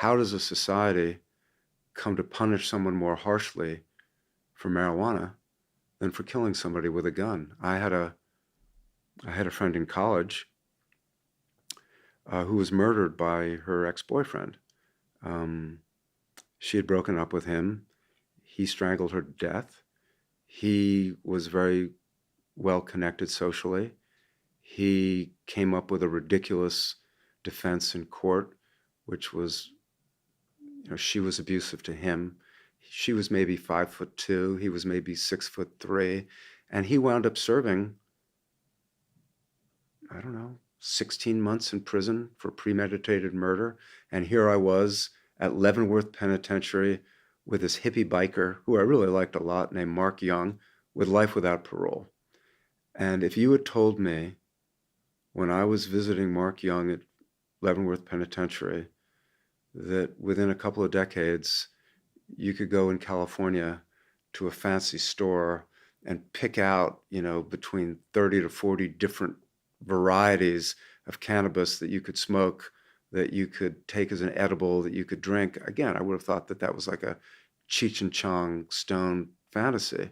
how does a society come to punish someone more harshly for marijuana than for killing somebody with a gun? I had a friend in college who was murdered by her ex-boyfriend. Um, she had broken up with him. He strangled her to death. He was very well connected socially. He came up with a ridiculous defense in court, which was, she was abusive to him. She was maybe 5'2". He was maybe 6'3", and he wound up serving, I don't know, 16 months in prison for premeditated murder. And here I was at Leavenworth Penitentiary with this hippie biker who I really liked a lot named Mark Young, with life without parole. And if you had told me when I was visiting Mark Young at Leavenworth Penitentiary that within a couple of decades you could go in California to a fancy store and pick out, between 30 to 40 different varieties of cannabis that you could smoke, that you could take as an edible, that you could drink. Again, I would have thought that that was like a Cheech and Chong stone fantasy.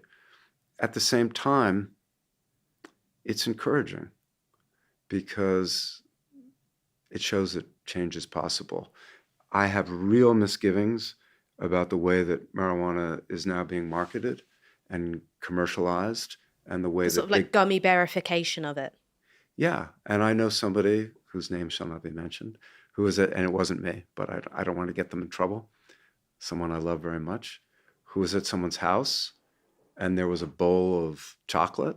At the same time, it's encouraging because it shows that change is possible. I have real misgivings about the way that marijuana is now being marketed and commercialized, and the way The sort that of like gummy bearification of it. yeah. And I know somebody whose name shall not be mentioned, who is and it wasn't me, but I don't want to get them in trouble. Someone I love very much, who was at someone's house, and there was a bowl of chocolate.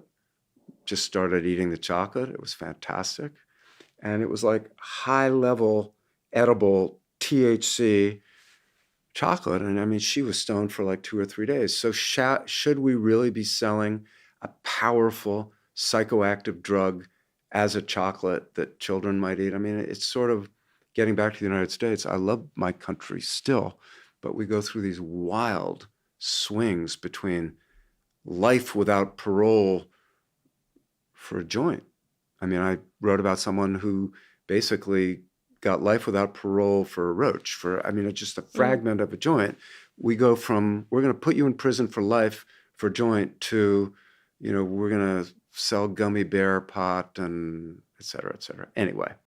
Just started eating the chocolate. It was fantastic. And it was like high level edible THC chocolate. And I mean, she was stoned for like 2 or 3 days. So should we really be selling a powerful psychoactive drug as a chocolate that children might eat? I mean, it's sort of getting back to the United States. I love my country still, but we go through these wild swings between life without parole for a joint. I mean, I wrote about someone who basically got life without parole for a roach, it's just a fragment of a joint. We go from, we're going to put you in prison for life for a joint to, we're going to sell gummy bear pot and et cetera, et cetera. Anyway.